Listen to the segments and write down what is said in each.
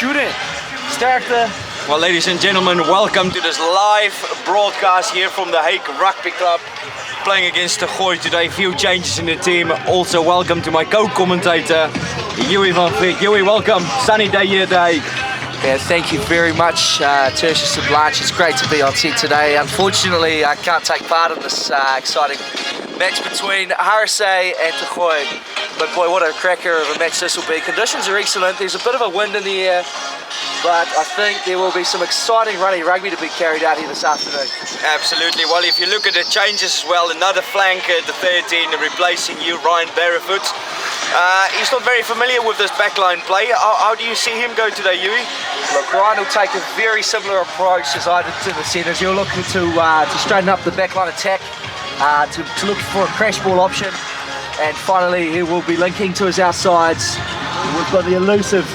shooting. Sterkte. Well, ladies and gentlemen, welcome to this live broadcast here from the Hague Rugby Club, playing against the Gooi today. Few changes in the team. Also, welcome to my co-commentator, Joey van Vliet. Joey, welcome. Sunny day here at the Hague. Yeah, thank you very much, Tertius and Blanche. It's great to be on set today. Unfortunately, I can't take part in this exciting match between HRC and the Gooi. But boy, what a cracker of a match this will be. Conditions are excellent. There's a bit of a wind in the air, but I think there will be some exciting running rugby to be carried out here this afternoon. Absolutely. Well, if you look at the changes as well, another flanker at the 13 replacing you, Ryan Barefoot. He's not very familiar with this backline play. How do you see him go today, Yui? Look, Ryan will take a very similar approach as I did to the centres. You're looking to straighten up the backline attack, to look for a crash ball option, and finally he will be linking to his outsides. We've got the elusive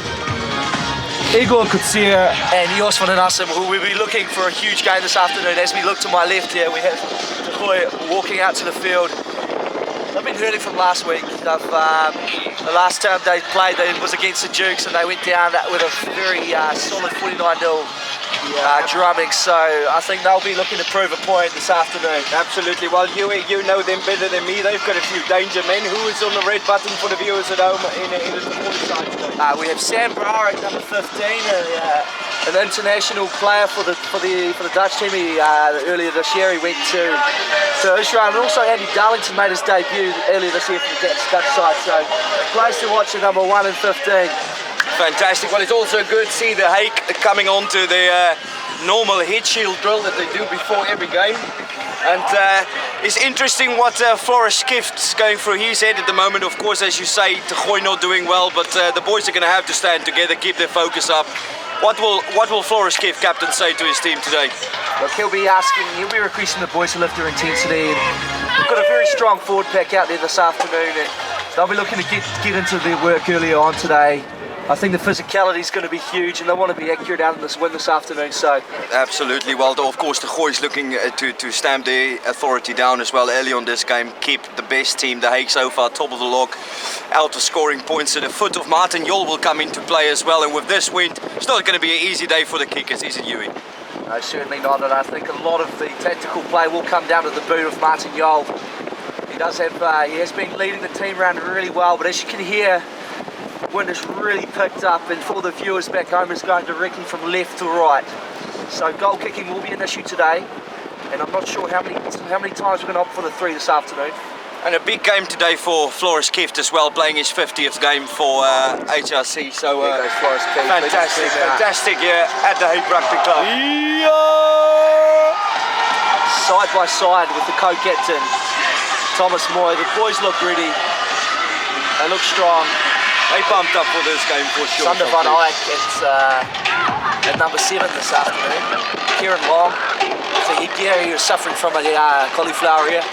Igor Kutsia and Jos van den Assem, who will be looking for a huge game this afternoon. As we look to my left here, we have the Gooi walking out to the field. I've been hurting from last week. The last time they played was against the Dukes, and they went down with a very solid 49-0 drumming. So I think they'll be looking to prove a point this afternoon. Absolutely. Well, you know them better than me. They've got a few danger men. Who is on the red button for the viewers at home in the supporting side today? We have Sam Brouwer at number 15. An international player for the Dutch team. Earlier this year he went to Israel, and also Andy Darlington made his debut earlier this year for the Dutch side. So place to watch at number 1 and 15. Fantastic. Well, it's also good to see the Hague coming on to the normal head shield drill that they do before every game. And it's interesting what Floris Kift's going through his head at the moment. Of course, as you say, the Gooi not doing well, but the boys are going to have to stand together, keep their focus up. What will Floris Kift, captain, say to his team today? Look, he'll be requesting the boys to lift their intensity. And we've got a very strong forward pack out there this afternoon, and they'll be looking to get into their work earlier on today. I think the physicality is going to be huge, and they want to be accurate out in this win this afternoon. So absolutely. Well, of course, the Gooi is looking to stamp their authority down as well early on this game. Keep the best team, the Hague, so far top of the log, out of scoring points. At the foot of Martin Jol will come into play as well. And with this wind, it's not going to be an easy day for the kickers, is it, Yui? No, certainly not. And I think a lot of the tactical play will come down to the boot of Martin Jol. He has been leading the team around really well, but as you can hear, wind has really picked up, and for the viewers back home, is going directly from left to right. So goal kicking will be an issue today, and I'm not sure how many times we're going to opt for the 3 this afternoon. And a big game today for Floris Kift as well, playing his 50th game for HRC. So fantastic at the Hague Rugby Club. Side by side with the co-captain Thomas Moy. The boys look ready. They look strong. They pumped up for this game for sure. Sander van Eyck at number 7 this afternoon. Kieran Long, he was suffering from a cauliflower ear.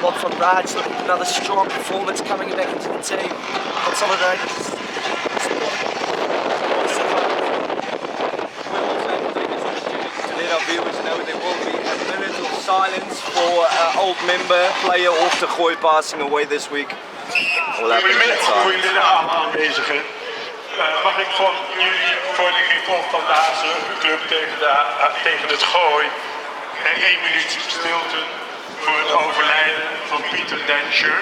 Bob van Raj, another strong performance coming back into the team. Consolidated. To let our viewers know, there will be a minute of silence for old member, player of the Gooi passing away this week. Goedemiddag aan aanwezigen. Mag ik van jullie voor de kick-off van de HRC-club tegen het Gooi 1 minuut stilte voor het overlijden van Pieter Denscher,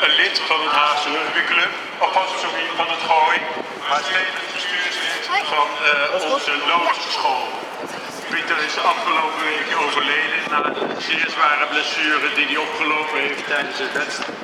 een lid van het HRC-club, van het Gooi, maar tevens bestuurslid van onze loodschool. Pieter is de afgelopen week overleden na een zeer zware blessure die hij opgelopen heeft tijdens het wedstrijd.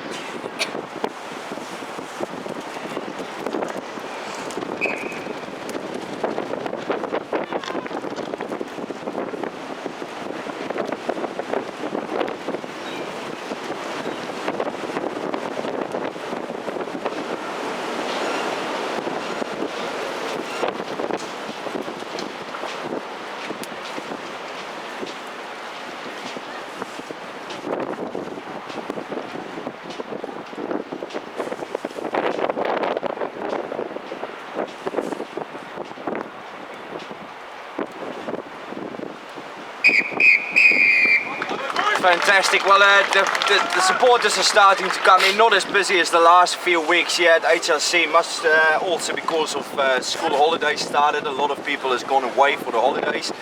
Fantastic. Well, the supporters are starting to come in, not as busy as the last few weeks here at HRC, must also because of school holidays started. A lot of people has gone away for the holidays.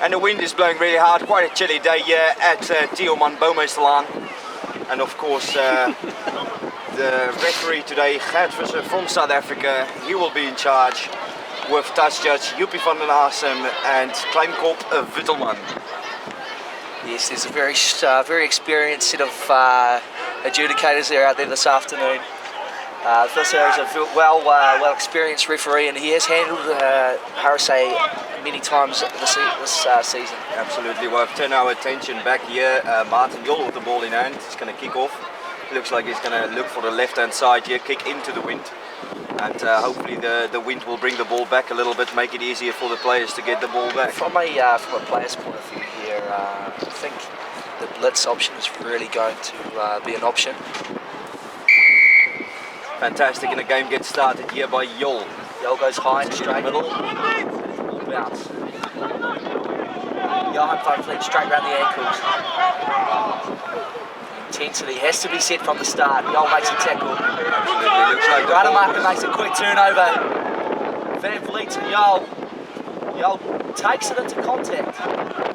And the wind is blowing really hard, quite a chilly day here at Tioman Bomeestelaan. And of course, the referee today, Gert Visser from South Africa, he will be in charge with touch judge Joepie van den Asem and Kleinkop Wittelman. Yes, there's a very experienced set of adjudicators there out there this afternoon. Visser is a well experienced referee, and he has handled HRC many times this season. Absolutely. We'll turn our attention back here. Martin Jol with the ball in hand. He's going to kick off. Looks like he's going to look for the left-hand side here, kick into the wind. And hopefully the wind will bring the ball back a little bit, make it easier for the players to get the ball back. From a player's point of view here, I think the blitz option is really going to be an option. Fantastic, and the game gets started here by Jol. Jol goes high and straight. Middle. Ball bounce. Johan van Vliet straight around the ankles. Intensity has to be set from the start. Jol makes a tackle. Absolutely, looks like Rademacher makes a quick turnover. Van Vliet to Jol. Jol takes it into contact.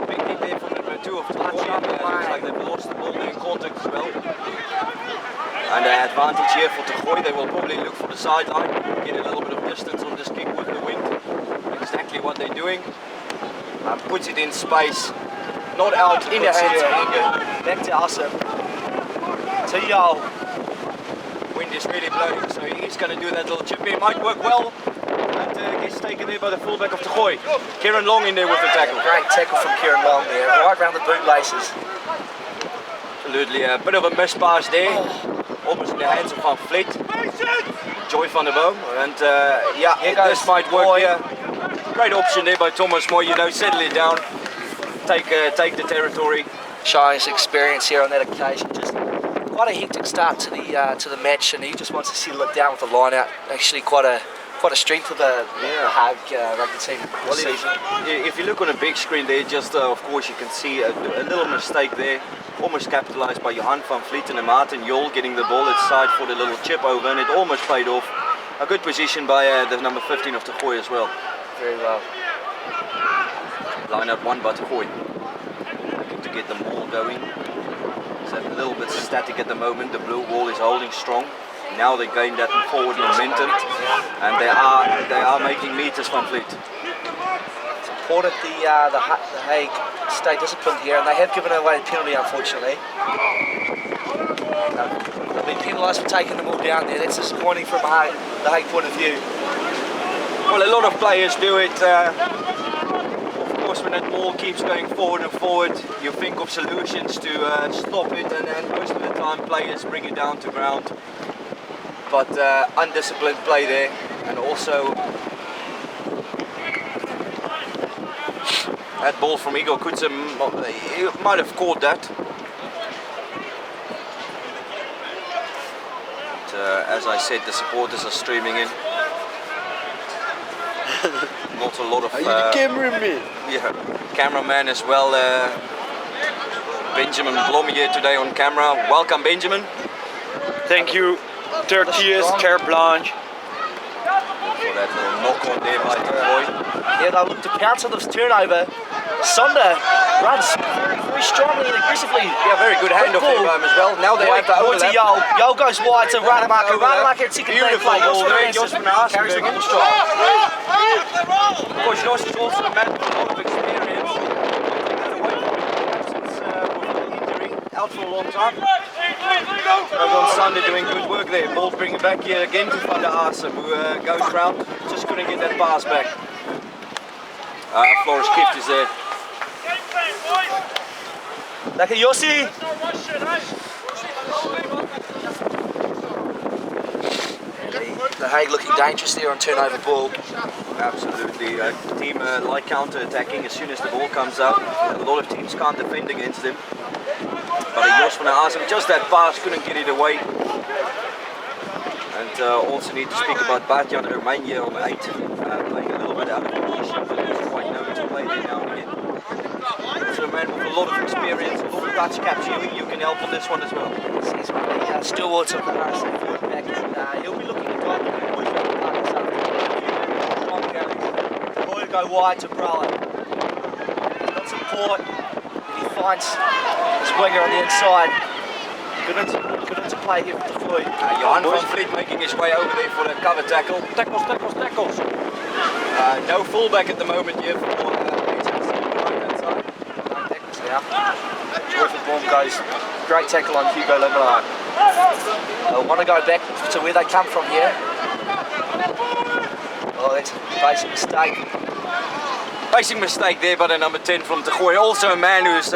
Big hit there from number 2 of the ball. Looks like they've lost the ball in contact as well. And the advantage here for Tegooi, they will probably look for the sideline, get a little bit of distance on this kick with the wind. Exactly what they're doing. Puts it in space, not out in the hands of Inge. Back to Asem. To Jol. Wind is really blowing, so he's going to do that little chip in. Might work well, and gets taken there by the fullback of Tegooi. Kieran Long in there with the tackle. Great tackle from Kieran Long there, right around the bootlaces. Absolutely, a bit of a miss pass there. Almost in the hands of Van Vliet. Joy van der Boom, and yeah, this might work here. Great option there by Thomas Moy, you know, settle it down, take the territory. Showing his experience here on that occasion. Just quite a hectic start to the match, and he just wants to settle it down with the line out. Actually, quite a strength of the Hague rugby team this season. If you look on a big screen there, just of course you can see a little mistake there. Almost capitalised by Johan van Vliet and Martin Jol getting the ball inside for the little chip over, and it almost paid off. A good position by the number 15 of Tegooi as well. Very well. Line out one by Tegooi. Looking to get the ball going. It's a little bit static at the moment. The blue wall is holding strong. Now they gain that forward momentum, and they are making meters, Van Vliet. Important the Hague stay disciplined here, and they have given away a penalty, unfortunately. They've been penalised for taking the ball down there. That's disappointing from the Hague point of view. Well, a lot of players do it. Of course, when that ball keeps going forward and forward, you think of solutions to stop it, and most of the time players bring it down to ground. But undisciplined play there, and also that ball from Igor Kutze, he might have caught that. But, as I said, the supporters are streaming in. Not a lot of... Are you the cameraman? Yeah, cameraman as well. Benjamin Blom here today on camera. Welcome, Benjamin. Thank you, Tertius, Carte Blanche. For that little knock on there by Tegooi. Yeah, they'll look to pounce on this turnover. Sonder runs very strongly and aggressively. Yeah, very good handoff there by him as well. Now they have to overlap. Jol. Jol goes wide to Rademacher. Rademacher at second man play. Beautiful ball there. Jos van der Asem carries the doing ball it. strong. Of course, Jos is also a man with a lot of experience. Out for a long time. On Sunday doing good work there. Ball bringing back here again to Van der Asem, who goes round. Just couldn't get that pass back. Floris Kift is there. Lekker Jossie. The Hague looking dangerous there on turnover ball. Absolutely. A team like counter-attacking as soon as the ball comes out. A lot of teams can't defend against them. But Jos van der Asem, just that pass, couldn't get it away. And also need to speak about Bart-Jan Romein here on 8. Playing a little bit out of position, but he's quite known to play there now and again. Also a man with a lot of experience, a lot of Dutch caps, you can help on this one as well. He's one of the stalwarts of the RSC forward back, and he'll be looking to drive the boys around the park this afternoon. Strong carries. The boy will go wide to Brower. He's got support, and he finds his winger on the inside. Good into play here for the Floyd. Johan van Vliet making his way over there for the cover tackle. Tackles, tackles, tackles. No fullback at the moment here for HRC on the right hand side. Now, Joyful Baum goes, great tackle on Hugo Limmerline. They'll want to go back to where they come from here. Oh, that's a basic mistake. Basic mistake there by the number 10 from De Gooi. Also a man who's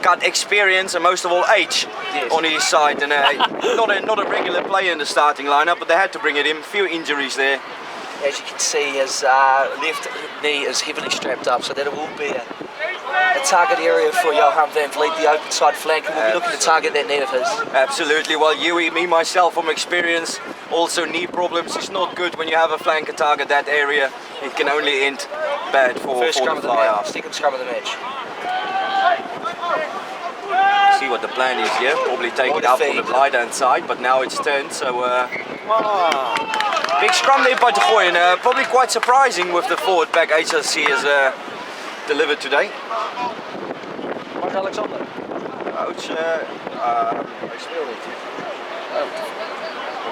got experience and most of all age on his side. And not a regular player in the starting lineup, but they had to bring it in. Few injuries there. As you can see, his left knee is heavily strapped up, so that will be a target area for Johan van Vliet, the open side flank, and we'll be looking to target that knee of his. Absolutely. Well, me, myself, from experience, also knee problems. It's not good when you have a flanker target that area. It can only end bad for First scrum the of the fly-half. match, second scrum of the match. See what the plan is here. Probably take it up on the right hand side, but now it's turned. So big scrum there by De Gooi, and probably quite surprising with the forward back HRC has delivered today. Mark Alexander. Coach,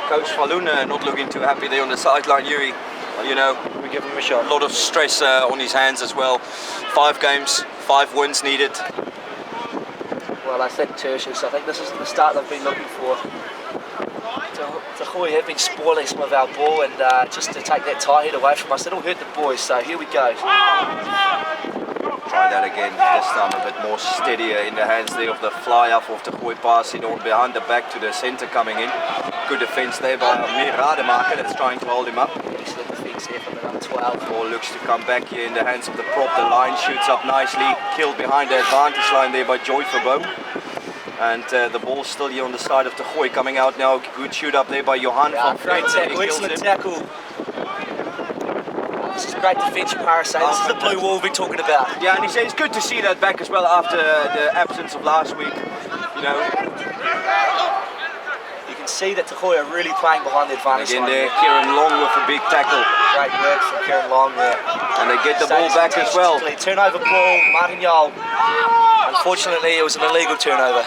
Coach Falloon not looking too happy there on the sideline. Yuri, well, you know, We give him a shot. a lot of stress on his hands as well. 5 games, 5 wins needed. Well, I think Tertius, I think this is the start they've been looking for. De Gooi have been spoiling some of our ball, and just to take that tight head away from us, it'll hurt the boys, so here we go. Try that again, this time a bit more steadier in the hands there of the fly-off of De Gooi, passing on behind the back to the centre coming in. Good defence there by Mir Rademacher that's trying to hold him up. Excellent defence there from the number 12. Ball looks to come back here in the hands of the prop. The line shoots up nicely, killed behind the advantage line there by Joy Verboom. And the ball's still here on the side of De Gooi, coming out now. Good shoot up there by Johan van Great Vliet. tackle, excellent tackle. This is great defence from RSA. This is the blue wall we've been talking about. Yeah, and he says it's good to see that back as well after the absence of last week. You know, You can see that De Gooi are really playing behind the advantage again line. there, Kieran Long with a big tackle. Great work from Kieran Long there. And they get the ball back as well. Turnover ball, Martin Yole. Unfortunately, it was an illegal turnover.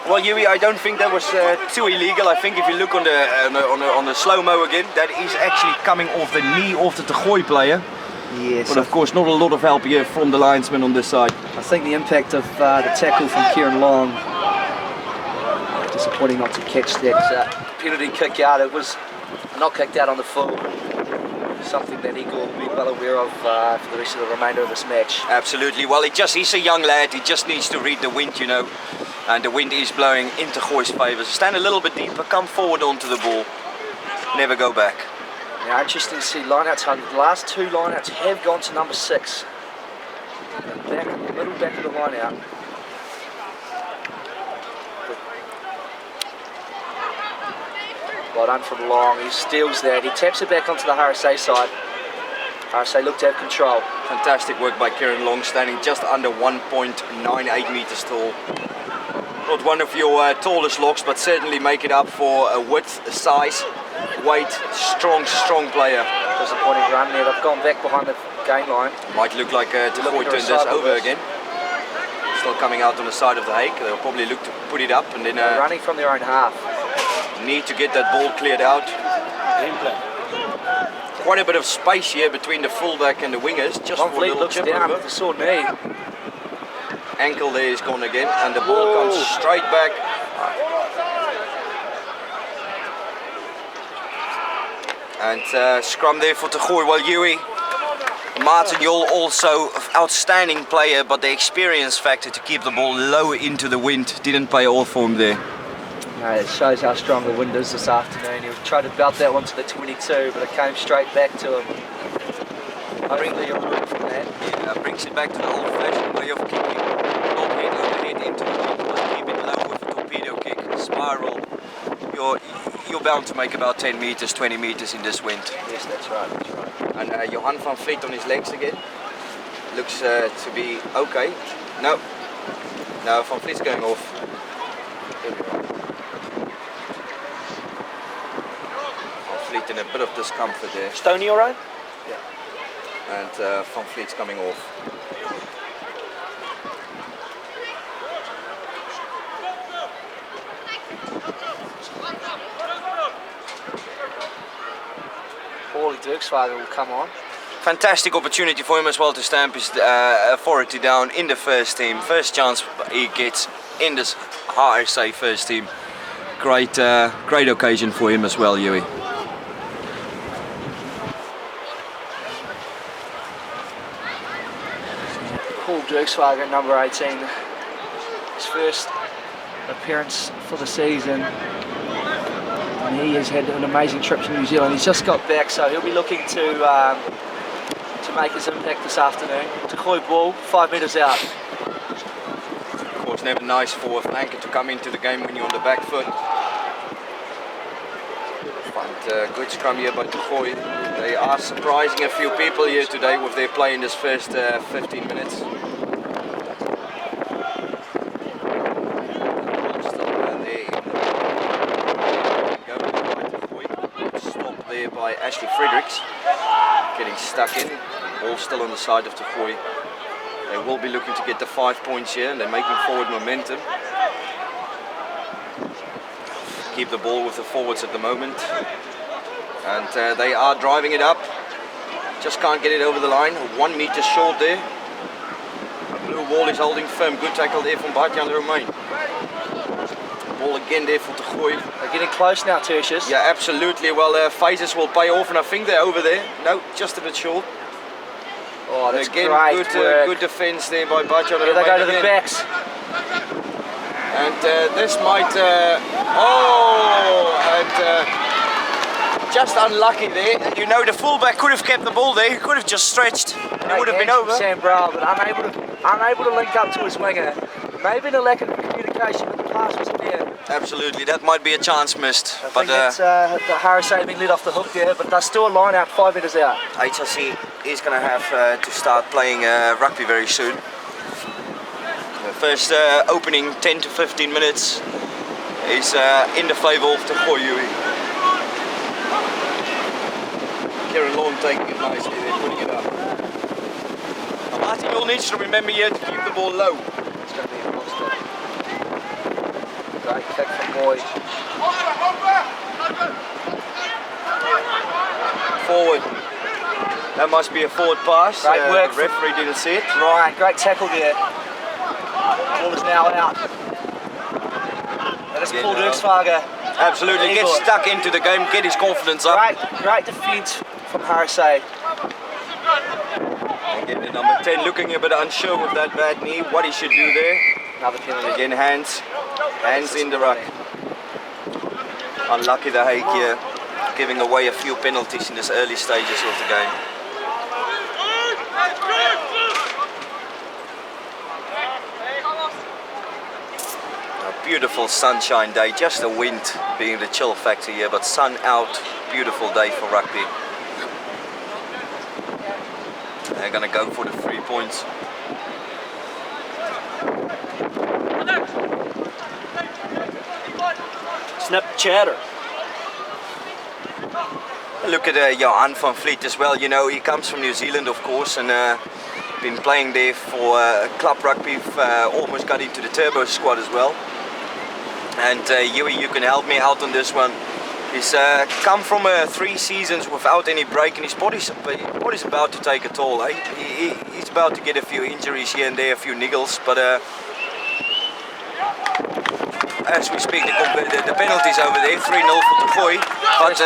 Well, Yui, I don't think that was too illegal. I think if you look on the slow-mo again, that is actually coming off the knee of the De Gooi player. Yes. But of course, not a lot of help here from the linesman on this side. I think the impact of the tackle from Kieran Long, disappointing not to catch that penalty kick out. It was not kicked out on the full. Something that Eagle will be well aware of for the rest of the remainder of this match. Absolutely. Well, he's a young lad. He just needs to read the wind, you know. And the wind is blowing in De Gooi's favour. Stand a little bit deeper, come forward onto the ball. Never go back. Now, interesting to see lineouts. The last 2 lineouts have gone to number 6. Back in the middle back of the lineout. Well done from Long. He steals that. He taps it back onto the RSA side. RSA look to have control. Fantastic work by Kieran Long, standing just under 1.98 metres tall. Not one of your tallest locks, but certainly make it up for a width, a size, weight, strong player. Disappointing run there. They've gone back behind the game line. Might look like De Gooi turned this over again. Still coming out on the side of the Hake. They'll probably look to put it up and then running from their own half. need to get that ball cleared out. Quite a bit of space here between the fullback and the wingers. Just Van for a Vliet little looks chip down over. with the sore knee. Ankle there is gone again, and the ball comes straight back. And scrum there for De Gooi. Well, Yui, Martin Jol also outstanding player, but the experience factor to keep the ball low into the wind didn't pay off for him there. It shows how strong the wind is this afternoon. He tried to belt that one to the 22, but it came straight back to him. Hopefully you'll learn from that. Yeah, brings it back to the old-fashioned way of kicking. Not head over head into the wind, but keep it low with a torpedo kick, spiral. You're bound to make about 10 meters, 20 meters in this wind. Yes, that's right. And Johan van Vliet on his legs again. Looks to be okay. No, No, Van Vliet's going off. Van Vliet in a bit of discomfort there. Stoney alright? And Van Vliet's coming off. Paulie Dirkswagen will come on. Fantastic opportunity for him as well to stamp his authority down in the first team. First chance he gets in this HRC first team. Great, great occasion for him as well, Huey. Paul Dirkswagen, number 18. His first appearance for the season. And he has had an amazing trip to New Zealand. He's just got back, so he'll be looking to make his impact this afternoon. Takoi ball, 5 metres out. Of course, never nice for a flanker to come into the game when you're on the back foot. But good scrum here by Takoi. They are surprising a few people here today with their play in this first 15 minutes. Stop there by Ashley Fredericks. Getting stuck in. Ball still on the side of Takoi. They will be looking to get the 5 points here and they're making forward momentum. Keep the ball with the forwards at the moment. And they are driving it up. Just can't get it over the line. 1 meter short there. Blue wall is holding firm. Good tackle there from Bartjan Romein. Ball again there for Takoi. They're getting close now, Tertius. Yeah, absolutely. Well, phases will pay off and I think they're over there. No, just a bit short. Oh, that's again, great good defence there by Bartjan Romein. Here they go to the backs. And this might... just unlucky there. You know, the fullback could have kept the ball there. He could have just stretched and it would have been over. Sam Brown, but unable to link up to his winger. Maybe the lack of communication, but the pass wasn't there. Absolutely, that might be a chance missed. I think that's the HRC being let off the hook there, but there's still a line out, 5 metres out. HRC is going to have to start playing rugby very soon. The first opening 10 to 15 minutes is in the favour of Takoi Huey. Kieran Long taking it nicely there, putting it up. Now Martin Hill needs to remember here to keep the ball low. It's going to be a monster. Great kick from Boyd. Forward. That must be a forward pass. Great work. The referee didn't see it. Ryan, great tackle there. Ball is now out. That is Paul Dirkswagen. Absolutely, get stuck into the game, get his confidence up. Great defence from HRC. And get the number 10 looking a bit unsure with that bad knee, what he should do there. Another penalty. Again, hands in the ruck. Unlucky the Hague here, giving away a few penalties in this early stages of the game. A beautiful sunshine day, just the wind being the chill factor here, but sun out, beautiful day for rugby. They're going to go for the 3 points. Snap chatter. Look at Johan van Vliet as well. You know, he comes from New Zealand, of course, and been playing there for club rugby. Almost got into the Turbo squad as well. And Huey, you can help me out on this one. He's come from 3 seasons without any break, and his body's about to take a toll. Eh? He's about to get a few injuries here and there, a few niggles, but as we speak, the penalty's over there, 3-0 for Takoi. But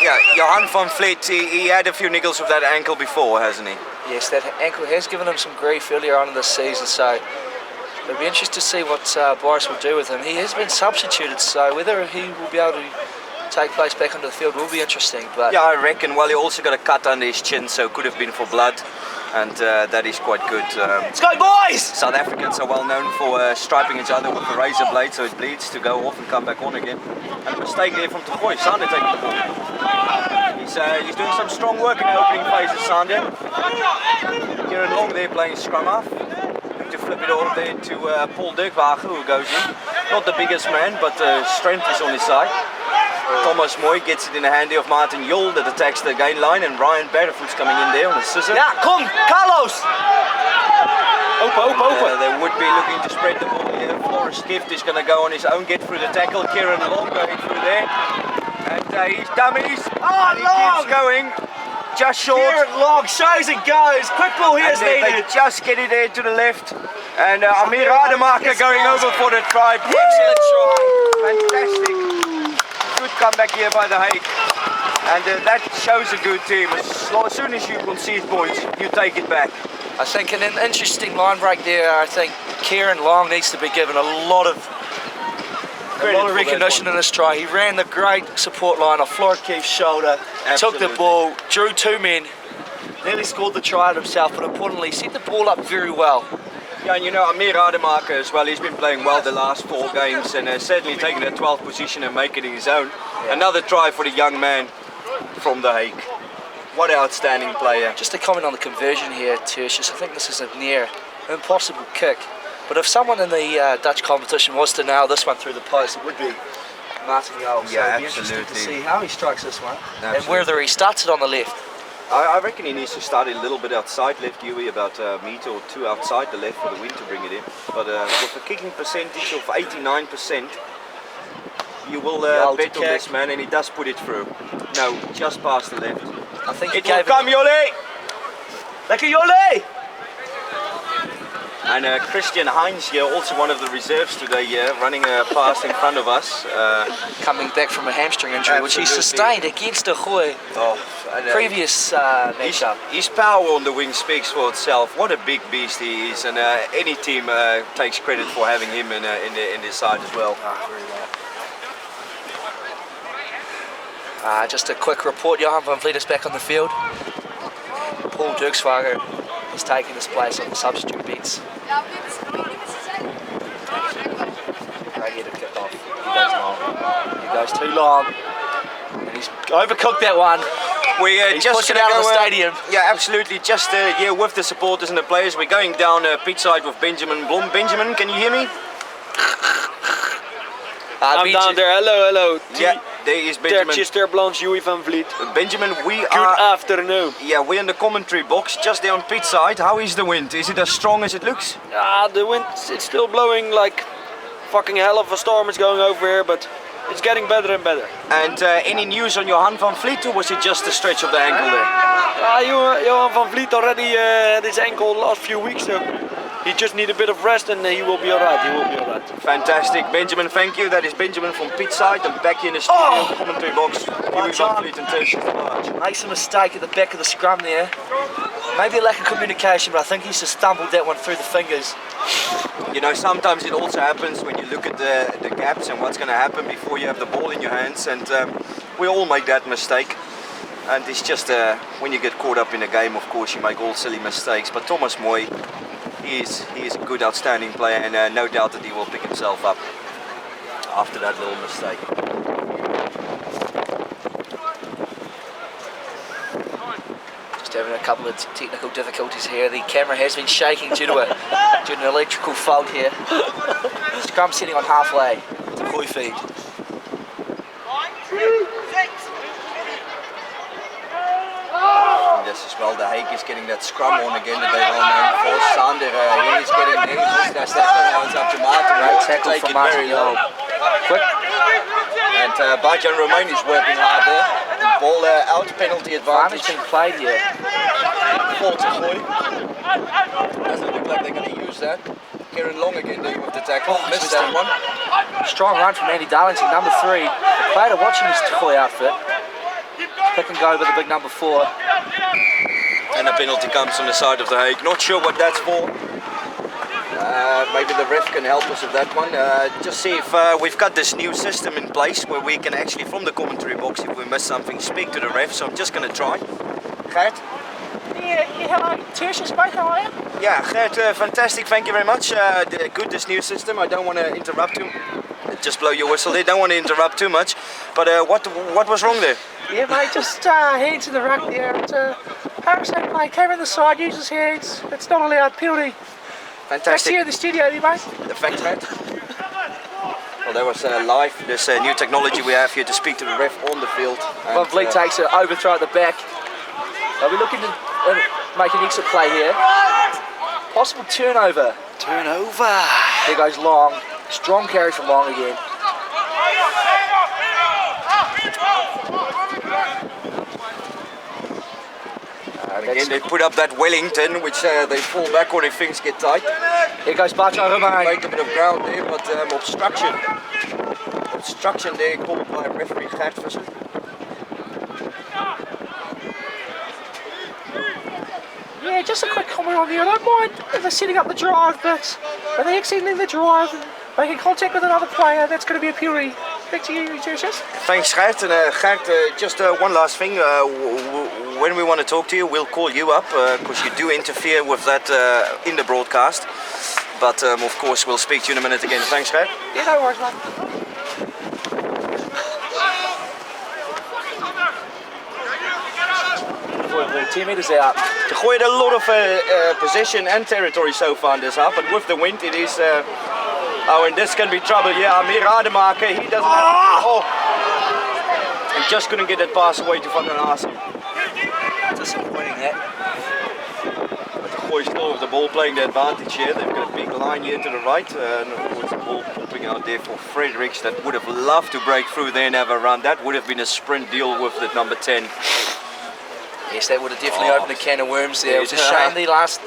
yeah, Johan van Vliet, he had a few niggles with that ankle before, hasn't he? Yes, that ankle has given him some grief earlier on in this season, so it'll be interesting to see what Boris will do with him. He has been substituted, so whether he will be able to take place back onto the field will be interesting. But yeah, I reckon. Well, he also got a cut under his chin, so it could have been for blood, and that is quite good. Let's go, boys! South Africans are well known for striping each other with a razor blade, so it bleeds to go off and come back on again. And a mistake there from Takoi. Sander taking the ball. He's doing some strong work in the opening phases, Sander. Kieran Long there playing scrum half. To flip it over there to Paul Dirkwagen, who goes in. Not the biggest man, but strength is on his side. Thomas Moy gets it in the handy of Martin Jol that attacks the gain line, and Ryan Barefoot's coming in there on the scissor. Ja, kom, Carlos! Open. They would be looking to spread the ball here. Forrest Gift is going to go on his own, get through the tackle. Kieran Long going through there. And he's dummies. Oh, and he keeps going. Just short. Kieran Long shows and goes. Quick ball here is They needed. just get it there to the left. And Amir Rademacher going over for the try. Excellent try. Fantastic. Good comeback here by the Hague. And that shows a good team. As soon as you concede points, you take it back. I think an interesting line break there. I think Kieran Long needs to be given a lot of recognition in this try. He ran the great support line off Florent Keefe's shoulder, took the ball, drew two men, nearly scored the try out himself, but importantly set the ball up very well. Yeah, and you know, Amir Rademacher as well, he's been playing well the last 4 games and certainly taking that 12th position and making it his own. Yeah. Another try for the young man from The Hague. What an outstanding player. Just to comment on the conversion here, Tertius, I think this is a near impossible kick. But if someone in the Dutch competition was to nail this one through the post, it would be Martin Jol. So yeah, it'd be interesting to see absolutely. how he strikes this one. Absolutely. And whether he starts it on the left. I reckon he needs to start it a little bit outside left, Huey, about a metre or 2 outside the left for the wind to bring it in. But with a kicking percentage of 89%, you will bet on this man, and he does put it through. No, just past the left. I think it will come, Jolie! Lekker Jolie! And Christian Heinz here, also one of the reserves today here, running a pass in front of us. Coming back from a hamstring injury, which he sustained against De Gooi. Previous matchup. His power on the wing speaks for itself. What a big beast he is, and any team takes credit for having him in their side as well. Just a quick report, Johan van Vliet is back on the field. Paul Dirkwagen is taking his place on the substitute bench. Right here to kick off. He goes long. He goes too long. And he's overcooked that one. We're just pushing out of the stadium. Yeah, absolutely. Just here with the supporters and the players. We're going down pitch side with Benjamin Blom. Benjamin, can you hear me? I'm down there. Hello. Yeah, there is Benjamin. Ter Blanche, Joey van Vliet. Benjamin, Good afternoon. Yeah, we're in the commentary box, just there on pitch side. How is the wind? Is it as strong as it looks? The wind, it's still blowing like fucking hell of a storm is going over here, but it's getting better and better. And any news on Johan van Vliet, or was it just a stretch of the ankle there? Johan van Vliet already had his ankle the last few weeks, so he just needs a bit of rest and he will be alright. Fantastic. Benjamin, thank you. That is Benjamin from pitch side and back in the studio commentary box. Johan van Vliet and Tertius Large. Makes a mistake at the back of the scrum there. Maybe a lack of communication, but I think he's just stumbled that one through the fingers. You know, sometimes it also happens when you look at the gaps and what's going to happen before you have the ball in your hands, and we all make that mistake. And it's just when you get caught up in a game, of course, you make all silly mistakes. But Thomas Moy, he is a good, outstanding player, and no doubt that he will pick himself up after that little mistake. Just having a couple of technical difficulties here. The camera has been shaking due to an electrical fault here. Scrum sitting on halfway to Koi feed. This as well, the Hague is getting that scrum on again that they were known for. Sander, he is getting there. That's up to Martin. Great tackle from Martin. Quick. And Bajan Romain is working hard there. Ball out, penalty advantage. Being played here. For De Gooi. Doesn't look like they're going to use that. Kieran Long again there with the tackle. Missed that one. Strong run from Andy Darlington, number 3. The player watching his De Gooi outfit. Pick and go with the big number 4. And a penalty comes on the side of the Hague. Not sure what that's for. Maybe the ref can help us with that one. Just see if we've got this new system in place where we can actually, from the commentary box, if we miss something, speak to the ref. So I'm just going to try. Gert? Yeah, hello. Tertius, both, how are you? Yeah, Gert, fantastic. Thank you very much. Good, this new system. I don't want to interrupt you. Just blow your whistle there. Don't want to interrupt too much. But what was wrong there? Yeah, mate, just hands in the ruck there. HRC play, came in the side, used his hands. It's not allowed, penalty. Nice Fantastic. to see you in the studio, mate. Thanks, mate. Well, that was live. This new technology we have here to speak to the ref on the field. And, Van Vliet takes an overthrow at the back. They'll be looking to make an exit play here. Possible turnover. turnover. There goes Long. Strong carry from Long again. Again, they put up that Wellington, which they fall back on if things get tight. Here goes Bacho Romain. Make a bit of ground there, but obstruction. Obstruction there called by referee Gert Visser. Yeah, just a quick comment on there. I don't mind if they're setting up the drive, but are they extending the drive and making contact with another player? That's going to be a penalty. Back to you, Tertius. Thanks, Gert. And Gert, just one last thing. When we want to talk to you, we'll call you up because you do interfere with that in the broadcast. But of course, we'll speak to you in a minute again. Thanks, Gert. Yeah, no worries, mate. 10 metres out. They gooien a lot of possession and territory so far in this half, but with the wind it is... oh, and this can be trouble. Yeah, Amir Rademacher, he doesn't have... Oh! He just couldn't get that pass away to Van der Assen. Disappointing that. But the boys still with the ball playing the advantage here. They've got a big line here to the right. And of course the ball popping out there for Fredericks that would have loved to break through there and have a run. That would have been a sprint deal with the number 10. Yes, that would have definitely opened a can of worms there. It was a shame the last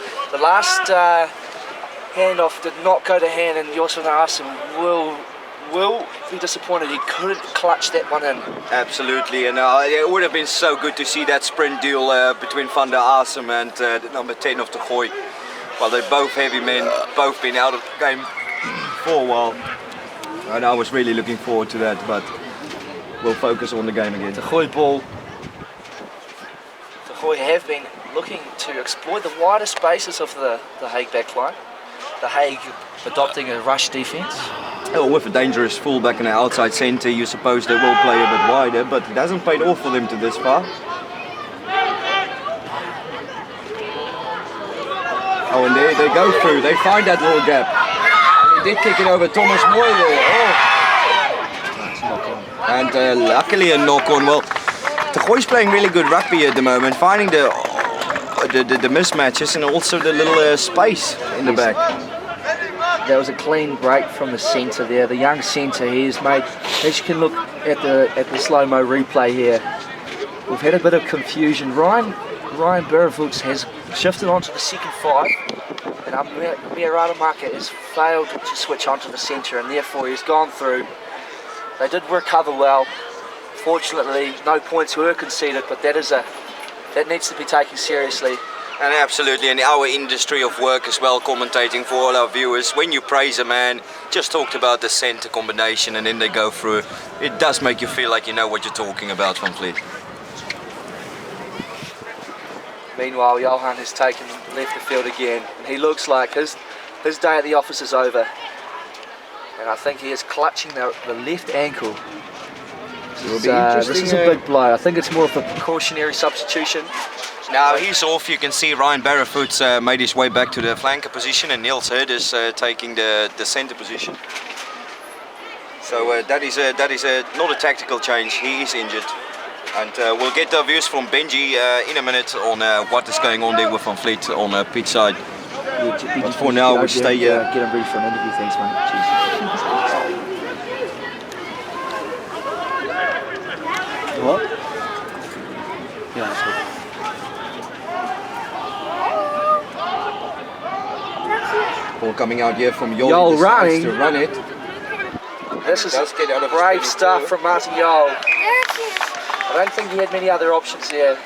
handoff did not go to hand, and Jos van der Assen will be disappointed he couldn't clutch that one in. Absolutely, and it would have been so good to see that sprint deal between Van der Assen and the number 10 of the Gooi. Well, they're both heavy men, both been out of the game for a while. And I was really looking forward to that, but we'll focus on the game again. The Gooi ball. The Gooi have been looking to exploit the wider spaces of the Hague backline. The Hague adopting a rush defence. Oh, with a dangerous fullback and an outside centre, you suppose they will play a bit wider, but it hasn't paid off for them to this far. Oh, and there they go through, they find that little gap. And they did kick it over Thomas Moy there. Oh. And luckily a knock-on. Well, the Gooi's playing really good rugby at the moment, finding the mismatches and also the little space in the back. There was a clean break from the centre there. The young centre he has made, as you can look at the slow-mo replay here, we've had a bit of confusion. Ryan Berevoots has shifted onto the second 5, and Amir Rademacher has failed to switch onto the centre, and therefore he's gone through. They did recover well. Fortunately, no points were conceded, but that needs to be taken seriously. And absolutely, in our industry of work as well, commentating for all our viewers, when you praise a man, just talked about the centre combination and then they go through, it does make you feel like you know what you're talking about, Van Vliet. Meanwhile, Johan has left the field again, and he looks like his day at the office is over. And I think he is clutching the left ankle. This is a big blow. I think it's more of a precautionary substitution. Now he's off. You can see Ryan Berevoots made his way back to the flanker position, and Niels Herd is taking the centre position. So that is not a tactical change. He is injured, and we'll get the views from Benji in a minute on what is going on there with Van Vliet on pitch side. But for now, we stay here. Get him ready for an interview. Thanks, mate. Cheers. What? Yeah, that's good. Ball coming out here from Jol. Jol He decides running. to run it. This is Does get out of his brave 22. stuff from Martin Jol. I don't think he had many other options there.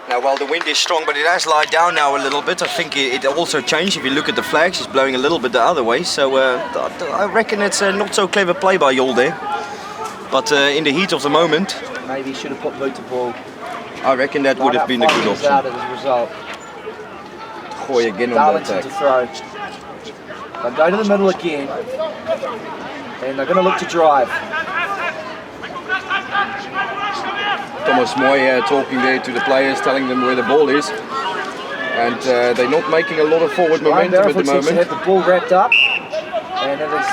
Now, well, the wind is strong, but it has lied down now a little bit. I think it also changed. If you look at the flags, it's blowing a little bit the other way. So I reckon it's a not so clever play by Jol there. But in the heat of the moment, Maybe he should have put boot to ball. I reckon that would have been a good option. Out as a result. Gooi again on the Darlington attack. to throw. They'll go to the middle again, and they're going to look to drive. Thomas Moy talking there to the players, telling them where the ball is. And they're not making a lot of forward Ryan momentum at the Barrowford seems to moment. have the ball wrapped up. And it is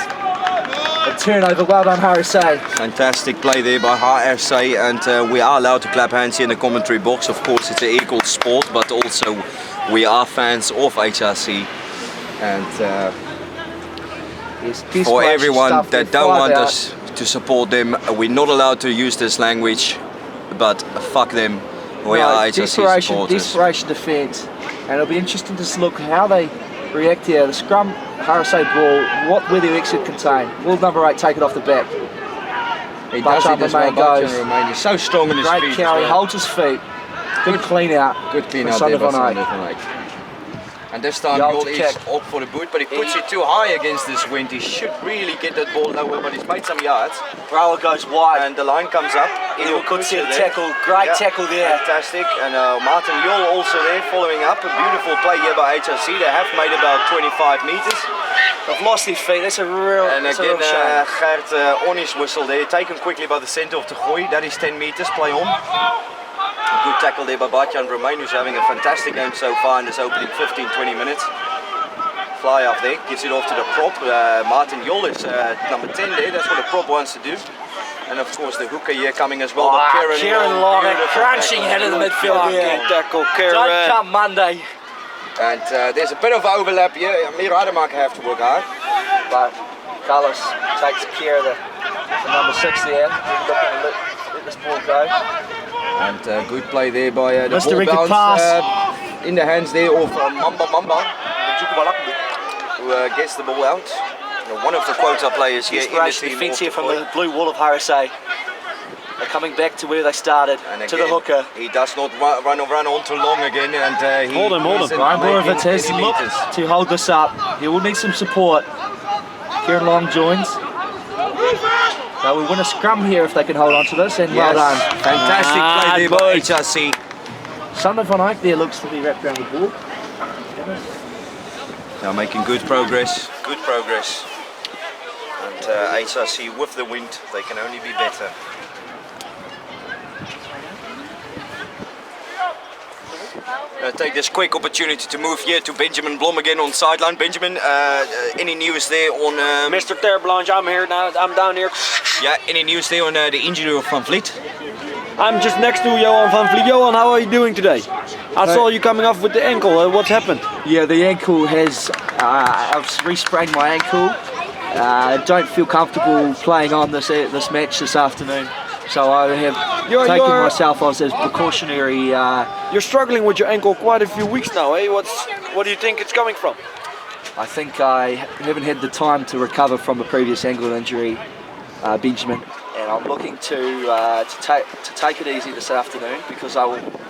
a turnover. Well done, HRC. Fantastic play there by HRC, and we are allowed to clap hands here in the commentary box. Of course, it's an equal sport, but also we are fans of HRC. And for everyone that don't want us to support them, we're not allowed to use this language, but fuck them. We are HRC supporters. Desperation defence, and it'll be interesting to look how they react here. The scrum, HRC ball, what will their exit contain? Will number 8 take it off the back? He does it as well, Romain. He's so strong in his feet. Great carry, holds his feet. Good clean out. Good clean out there by Sander van Eyck. And this time Jol is up for the boot, but he puts it too high against this wind. He should really get that ball lower, but he's made some yards. Brower goes wide. And the line comes up. He'll consider tackle. Great tackle there. Fantastic. And Martin Jol also there following up. A beautiful play here by HRC. They have made about 25 meters. They've lost his feet. That's a real shame. And again, Gert on his whistle there. Taken quickly by the centre of the Gooi. That is 10 meters. Play on. A good tackle there by Batjan Romain, who's having a fantastic game so far in this opening 15-20 minutes. Fly up there, gives it off to the prop. Martin Jol is number 10 there, that's what the prop wants to do. And of course the hooker here coming as well. Kieran Long, crunching head of the midfield here. Tackle, Kieran. Don't come Monday. And there's a bit of overlap here. Miro Rademacher have to work hard. But Carlos takes care of the number 6 there. Let this ball go. And good play there by the Mr. ball bounce in the hands there of Mamba, who gets the ball out. One of the quota players here in the team. Defence here from the blue wall of HRC. They're coming back to where they started, and to the hooker. He does not run on too long again, and he hold him. Ryan Barrowford has to look to hold this up. He will need some support. Kieran Long joins. So we win a scrum here if they can hold on to this, and well done. Fantastic play there by HRC. Sander van Eyck there looks to be wrapped around the ball. Now making good progress, And HRC with the wind, they can only be better. Take this quick opportunity to move here to Benjamin Blom again on sideline. Benjamin, any news there on... Mr. Terblanche, I'm here now, I'm down here. Yeah, any news there on the injury of Van Vliet? I'm just next to Johan van Vliet. Johan, how are you doing today? I saw you coming off with the ankle, what's happened? Yeah, the ankle has, I've re-sprained my ankle. Don't feel comfortable playing on this match this afternoon. So I have taken myself as a precautionary... You're struggling with your ankle quite a few weeks now, eh? What do you think it's coming from? I think I haven't had the time to recover from a previous ankle injury, Benjamin. And I'm looking to take it easy this afternoon because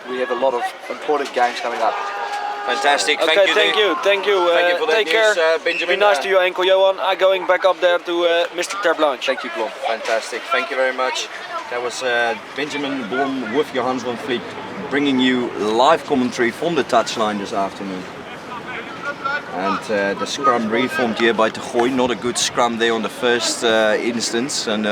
we have a lot of important games coming up. Fantastic, thank you. Thank you for that. Take care, Benjamin. Be nice to your ankle, Johan. I'm going back up there to Mr. Terblanche. Thank you, Blom. Fantastic, thank you very much. That was Benjamin Blom with Johan van Vliet bringing you live commentary from the touchline this afternoon. And the scrum reformed here by De Gooi. Not a good scrum there on the first instance. And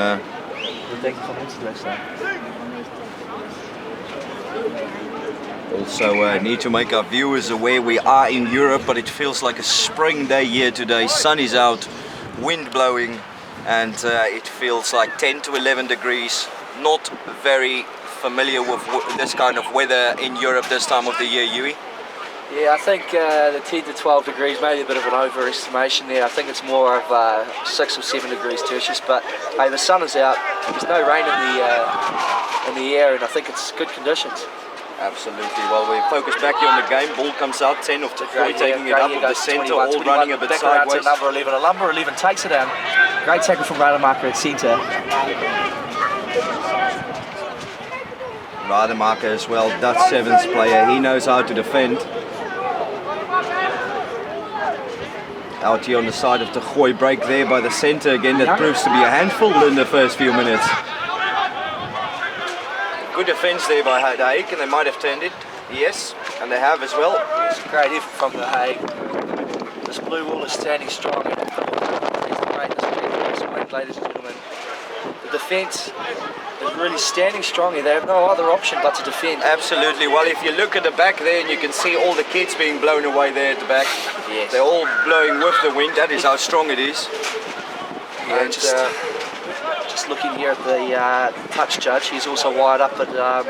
also need to make our viewers aware we are in Europe, but it feels like a spring day here today. Sun is out, wind blowing, and it feels like 10 to 11 degrees. Not very familiar with this kind of weather in Europe this time of the year, Yui. Yeah, I think the 10 to 12 degrees may be a bit of an overestimation there. I think it's more of 6 or 7 degrees Celsius, but hey, the sun is out. There's no rain in the air, and I think it's good conditions. Absolutely. Well, we focus back here on the game. Ball comes out, 10 of De Gooi taking it up of the centre, all running a bit sideways. Number 11, and number 11 takes it down. Great tackle from Rademacher at centre. Rademacher as well, Dutch Sevens player. He knows how to defend. Out here on the side of the Gooi, break there by the centre again. That proves to be a handful in the first few minutes. Good defence there by De Haek, and they might have turned it. Yes, and they have as well. It's a great effort from De Haek. This blue wall is standing strong. There's the greatness of this wind, ladies and gentlemen. the defence is really standing strongly. They have no other option but to defend. Absolutely. Well, if you look at the back there, and you can see all the kids being blown away there at the back. Yes. They're all blowing with the wind. That is how strong it is. Yeah, And, just looking here at the touch judge, he's also wired up, but I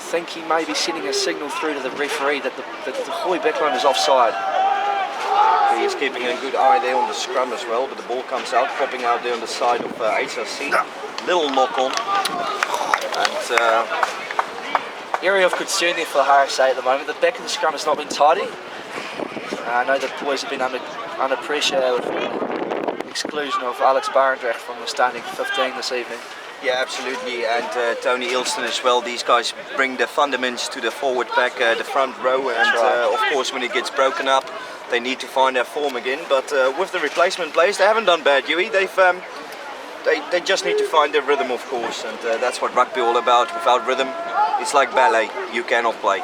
think he may be sending a signal through to the referee that the Hoy backline is offside. He's keeping a good eye there on the scrum as well, but the ball comes out, popping out there on the side of HRC. Little knock on. And Area of concern there for the HRC at the moment. The back of the scrum has not been tidy. I know the boys have been under pressure with the exclusion of Alex Barendrecht from the starting 15 this evening. yeah, absolutely, and Tony Ilston as well. These guys bring the fundaments to the forward pack, the front row, and of course when it gets broken up, they need to find their form again. But with the replacement players, they haven't done bad, Huey. They just need to find their rhythm, of course, and that's what rugby all about. Without rhythm, it's like ballet. You cannot play.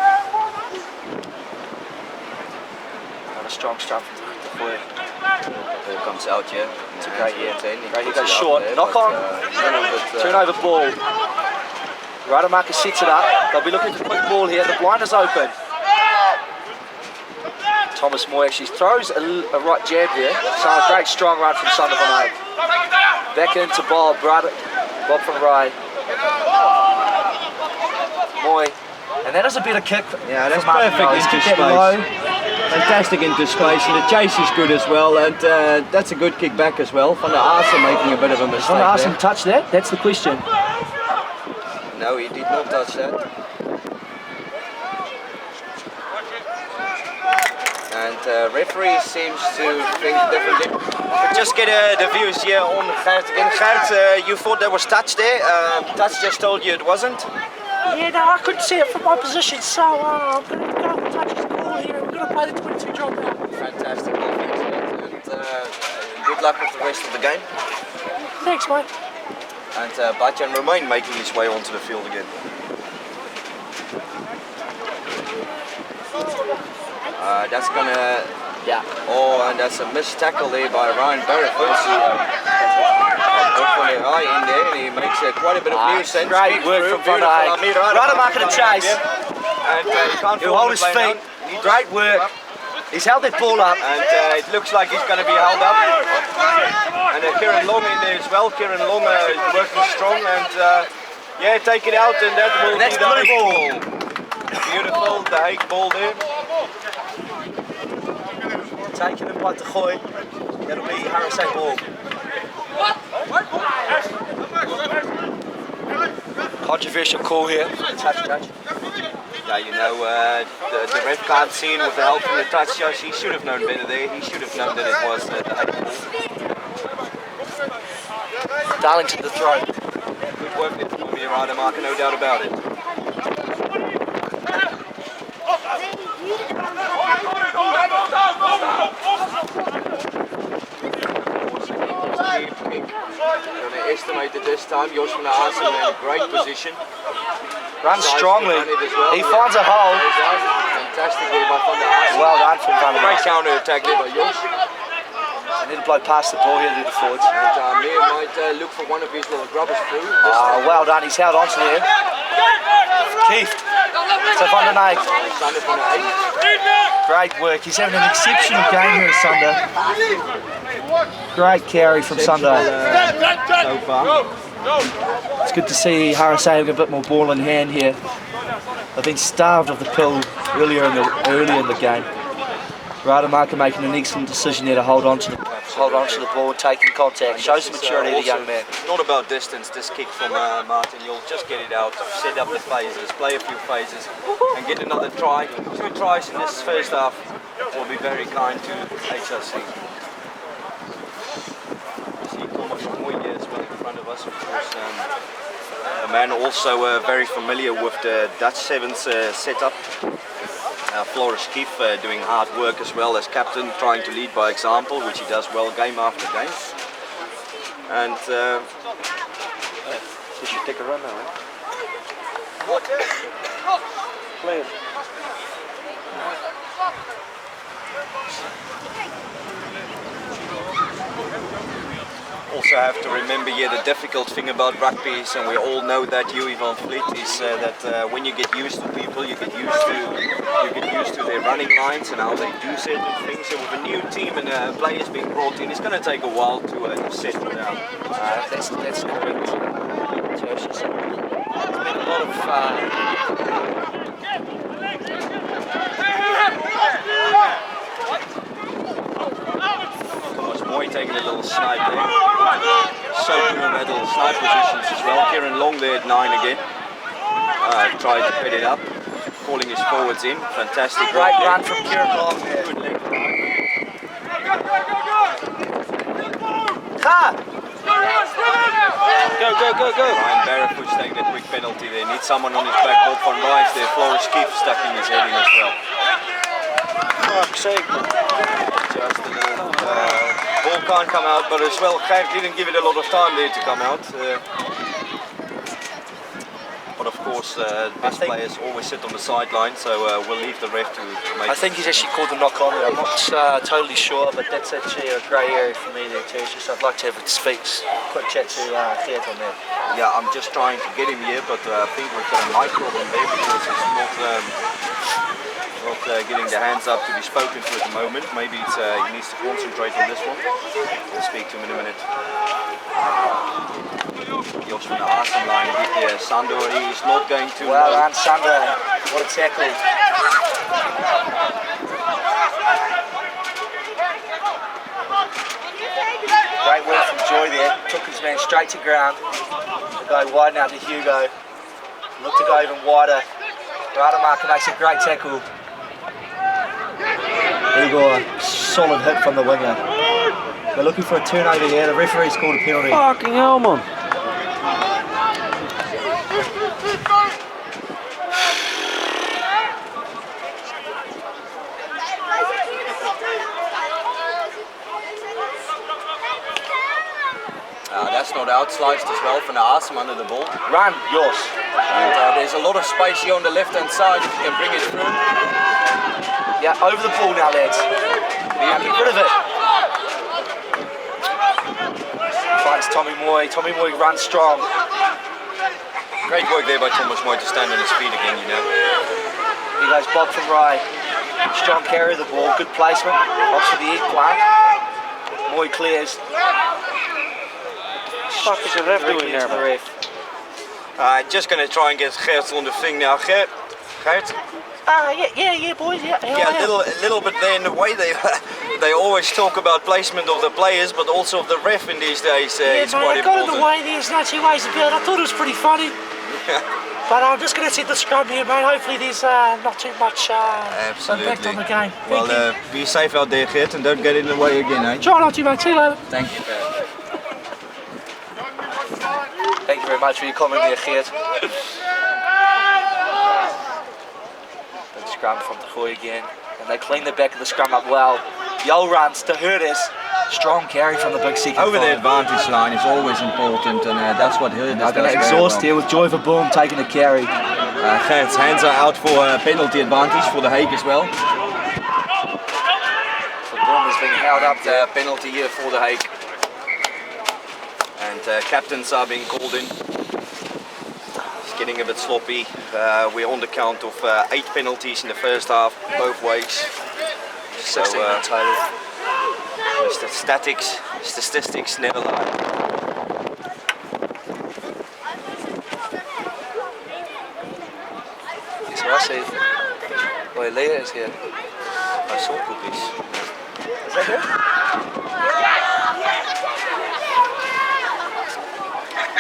Not a strong start from the boy. Ball comes out here. It's a great year. He goes Puts it short. up there, Knock but, on. but, Turnover ball. Rademacher sets it up. They'll be looking for quick ball here. The blind is open. Thomas Moy actually throws a right jab there. So a great strong run from Sander van Eyck. Back into Bob. Bob from Rye. Moy. And that is a better kick. Yeah, that's from Martin perfect Rose. into Kick that space. low. Fantastic into space, and the chase is good as well, and that's a good kick back as well. Van der Aarsen making a bit of a mistake Want to ask him there. to touch that? That's the question. No, he did not touch that. And referee seems to think differently. But just get the views here on Gert again. Gert, you thought there was touch there. Touch just told you it wasn't. Yeah, no, I couldn't see it from my position, so I'm going to go and touch his ball here. We're going to play the 22 drop now. Fantastic offense, and good luck with the rest of the game. Thanks, mate. And Batjan Romain making his way onto the field again. That's gonna, Yeah. oh, and that's a missed tackle there by Ryan Barrett. High in there, and he makes quite a bit of nuisance. Great work from Van Eyck. Rademacher to chase. And he can't He'll hold his feet. Great work. He's held that ball up. And it looks like he's going to be held up. And Kieran Long in there as well. Kieran Long is working strong, and yeah, take it out, and that will That's be the blue Hague ball. Beautiful, the Hague ball there. Taking him by the Gooi. That'll be HRC ball. Controversial call here. Touch judge. Yeah, you know, the red card scene with the help from the touch judge, he should have known better there. He should have known that it was the Hague ball. Darlington the throw. Good work there for me, Rademacher, no doubt about it. Going to estimate it this time. Jos van der Aarsen in a great position. Runs Nice strongly. to run it as well. He finds a hole. Fantastic there by Van der Aarsen. Well done from Van der Great Aarsen. counter attack there by Jos. And then blow past the ball here to the forwards. And Meir might look for one of his little grubbers through. Oh, well done. He's held onto there. Keith. To Van der Eyck. Sander van Eyck. Great work. He's having an exceptional game here, Sander. Great carry from Sander. So far. It's good to see HRC having a bit more ball in hand here. They've been starved of the pill earlier in the game. Rademacher making an excellent decision there to hold on to the ball and taking contact. Shows the maturity of the young man. Not about distance, this kick from Martin. You'll just get it out, set up the phases, play a few phases, and get another try. 2 tries in this first half will be very kind to HRC. See Thomas Moy here as well in front of us, of course. A man also very familiar with the Dutch Sevens setup. Floris Kief doing hard work as well as captain, trying to lead by example, which he does well game after game. And He should take a run now, eh? Play it. Also have to remember here the difficult thing about rugby is, and we all know that Huey van Vliet, is that when you get used to people, you get used to their running lines and how they do certain things. So with a new team and players being brought in, it's going to take a while to settle down. That's correct. Tertius. There's been a lot of Moy taking a little snipe there. So good at little snipe positions as well. Kieran Long there at 9 again. Tried to pit it up. Calling his forwards in. Fantastic. great run from Kieran Long there. Good leg. Go. Ryan Barrafu's taking a quick penalty there. Needs someone on his back. Bob van Rijs there. Floris Kief stuck in his heading as well. Fuck's sake. Just a little ball can't come out, but as well, Gert didn't give it a lot of time there to come out. But of course, best players always sit on the sideline, so we'll leave the ref to make. I think he's actually called the knock on there. I'm not totally sure, but that's actually a grey area for me there, Tertius. I'd like to have a quick chat to Gert on that. Yeah, I'm just trying to get him here, but I think we've got a mic problem there because he's not getting the hands up to be spoken to at the moment. Maybe it's, he needs to concentrate on this one. We'll speak to him in a minute. Jos van de Assen line hit there. Sandor, he's not going to... Well done, Sandor. What a tackle. Great work from Joy there. Took his man straight to ground. To go wide now to Hugo. Look to go even wider. Rademacher makes a great tackle. Igor, solid hit from the winger. We're looking for a turnover here. The referee's called a penalty. Fucking hell, man. That's not out, sliced as well from the Assen under the ball. Run, yours. And there's a lot of space here on the left hand side if you can bring it through. Yeah, over the ball now, lads. Get rid of it. Finds Tommy Moy. Tommy Moy runs strong. Great work there by Thomas Moy to stand on his feet again, you know. Here goes Bob from Rye. Strong carry of the ball. Good placement. Opts for the eggplant. Moy clears. What the fuck is the ref doing there, man? Just going to try and get Gert on the thing now. Gert? Yeah, boys, yeah. Yeah, a little bit there in the way they always talk about placement of the players, but also of the ref in these days. It's quite I got in important. the way, there's no two ways about it. I thought it was pretty funny. But I'm just going to set the scrum here, mate. Hopefully there's not too much impact on the game. Well, be safe out there, Gert, and don't get in the way again, eh? Try not to, mate. See you later. Thank you. Thank you very much for your comment there, Gert. Good scrum from De Gooi again. And they clean the back of the scrum up well. Yol runs to Herders. Strong carry from the big second. Over the advantage line is always important, and that's what Herders does. They're going to exhaust here with Joy Verboom taking the carry. Gert's hands are out for a penalty advantage for the Hague as well. Verboom is being held up there. Penalty here for the Hague. And captains are being called in. It's getting a bit sloppy. We're on the count of 8 penalties in the first half, both ways. So, 16 in total. Statistics never lie. Yes, I see. Boy, Leah is here. I saw cookies. Is that her?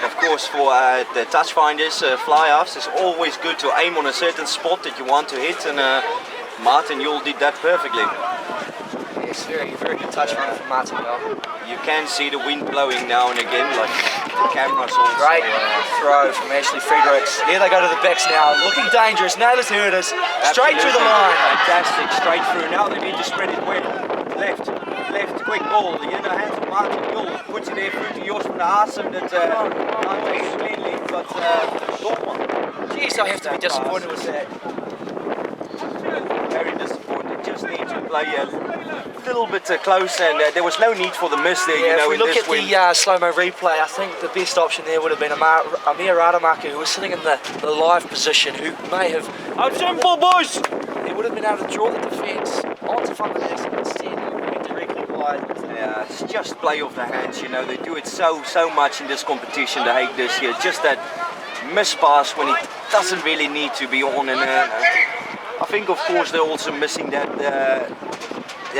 Of course, for the touch finders, fly-offs, it's always good to aim on a certain spot that you want to hit, and Martin Jol did that perfectly. Yes, very good touch run from Martin Jol. You can see the wind blowing now and again, like the cameras also. Great throw from Ashley Fredericks. Here they go to the backs now, looking dangerous. Nailers Herders, straight through the line. Fantastic, straight through. Now they need to spread it well. Left, quick ball. You know, hands on Martin Jol, puts it there through to Jos van de Assen that can't take it cleanly, but got one. Jeez, I have to be disappointed with that. Very disappointed. Just need to play play a little bit close, and there was no need for the miss there. Yeah, you know, if we in look this at wind. the slow-mo replay, I think the best option there would have been Amir Rademacher, who was sitting in the live position, who may have... I'm simple, boys! He would have been able to draw the defence onto Van der Nest, and instead went directly wide. Yeah, it's just play of the hands, you know. They do it so much in this competition, the Hague this year. Just that miss pass when it doesn't really need to be on. And I think, of course, they're also missing that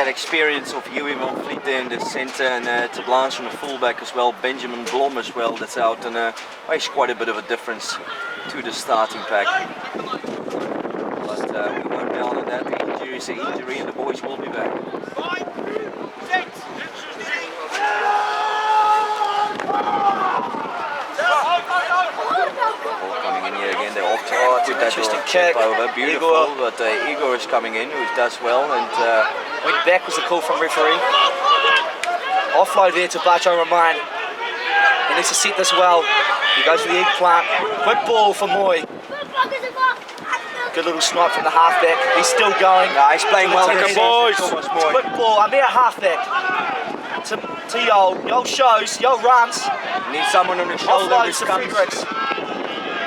experience of Huey van Vliet there in the centre, and Te Blanche on the fullback as well. Benjamin Blom as well, that's out, and makes quite a bit of a difference to the starting pack. But we won't down on that. The injury is an injury, and the boys will be back. Coming in here again, they're off to put that interesting chip kick. over, beautiful, but Igor is coming in, who does well, and Went back was the call from referee. Offload there to Bacho Romain. He needs to set this well. He goes for the eggplant. Quick ball for Moy. Good little snipe from the halfback. He's still going. no, he's playing well. Look at Boys. Quick ball. I'm there halfback. To Yol. Yol shows. Yol runs. Need someone on the shoulder. Offload which to comes- Fredericks.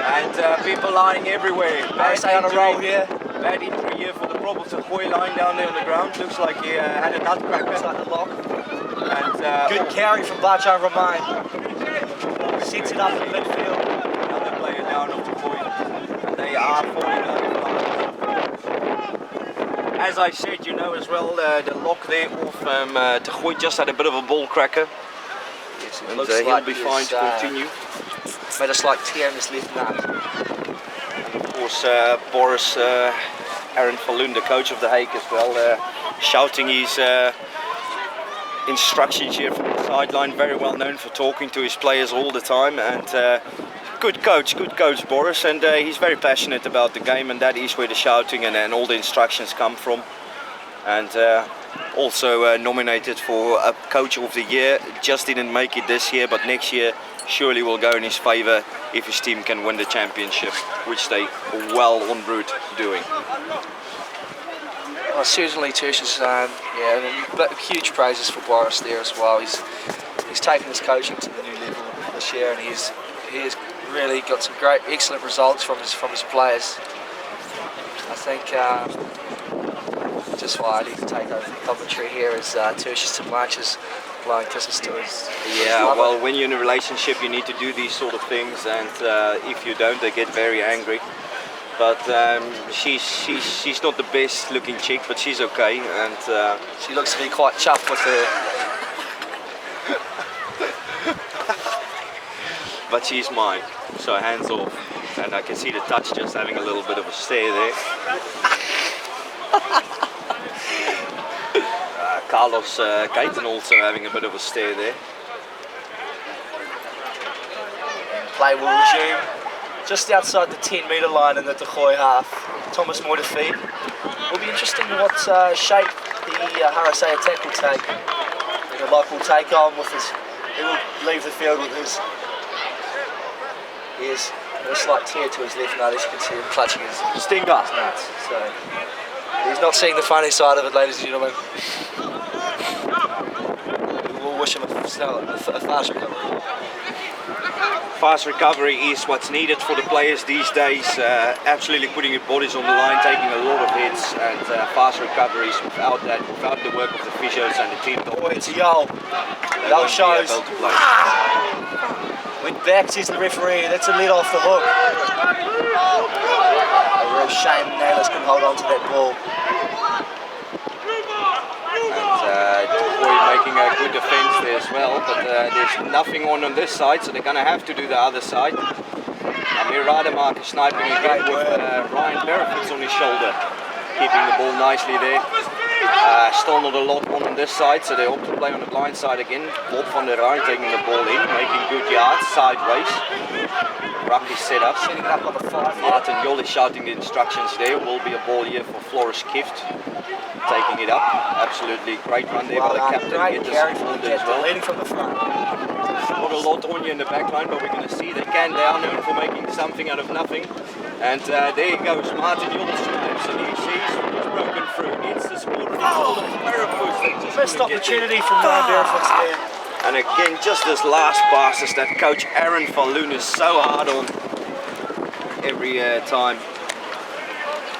And people lying everywhere. Stay on a roll here. Bad injury here for the Probel to Gooi lying down there on the ground. Looks like he had a nutcracker. It's like a lock. And Good carry from Bacho Romain. Sets it up in midfield. another player down off the Gooi. And they are falling over. As I said, you know as well, the lock there off De Gooi just had a bit of a ball cracker. Yes, it And looks he'll like be he fine is, to continue. made us like tear in his left nut. Of course, Boris Aaron Falloon, the coach of the Hague as well, shouting his instructions here from the sideline. Very well known for talking to his players all the time, and good coach Boris, and he's very passionate about the game, and that is where the shouting and all the instructions come from. And also nominated for a coach of the year. Just didn't make it this year, but next year surely will go in his favour if his team can win the championship, which they well en route doing. Well, certainly Tertius, but huge praises for Boris there as well. He's taken his coaching to the new level this year, and he has really got some great, excellent results from his players. I think just why I need to take over the commentary here is Tertius Te Blanche is blowing kisses to his Yeah, lover. well, when you're in a relationship, you need to do these sort of things, and if you don't, they get very angry. But she's not the best looking chick, but she's okay, and She looks to be quite chuffed with her. but she's mine, so hands off. And I can see the touch just having a little bit of a stare there. Carlos Keiten also having a bit of a stare there. Play will resume just outside the 10-metre line in the De Gooi half. Thomas Moore to feed. Will be interesting what shape the HRC attack will take. The lock will take on with his. He will leave the field with his. He has a slight tear to his left nut, as you can see him clutching his Stinger. nuts. So he's not seeing the funny side of it, ladies and gentlemen. We will wish him a fast recovery. Fast recovery is what's needed for the players these days. Absolutely putting your bodies on the line, taking a lot of hits, and fast recoveries. Without that, without the work of the physios and the team, Oh, it's Yol. Yol shows. Went back, says the referee. That's a lead off the hook. A real shame Naylors can hold on to that ball. And Gooi making a good defence there as well, but there's nothing on this side, so they're going to have to do the other side. Amir Rademacher sniping again with Ryan Berefits on his shoulder, keeping the ball nicely there. Still not a lot on this side, so they opt to play on the blind side again. Bob van der Rijn taking the ball in, making good yards sideways. Rucky set up. Setting up on the 5. Martin Jol is shouting the instructions there. Will be a ball here for Floris Kift. Taking it up. Absolutely great run there by the captain. Great Get this carry from the forward as captain, well. leading from the front. Not a lot on you in the back line, but we're going to see they are known for making something out of nothing. And there he goes, Martin Jol snipes, and he sees his broken through. He needs the support of the Barefoots. They just Missed couldn't get opportunity from Ryan Barefoots there. and again, just this last passes that coach Aaron Falloon is so hard on every time.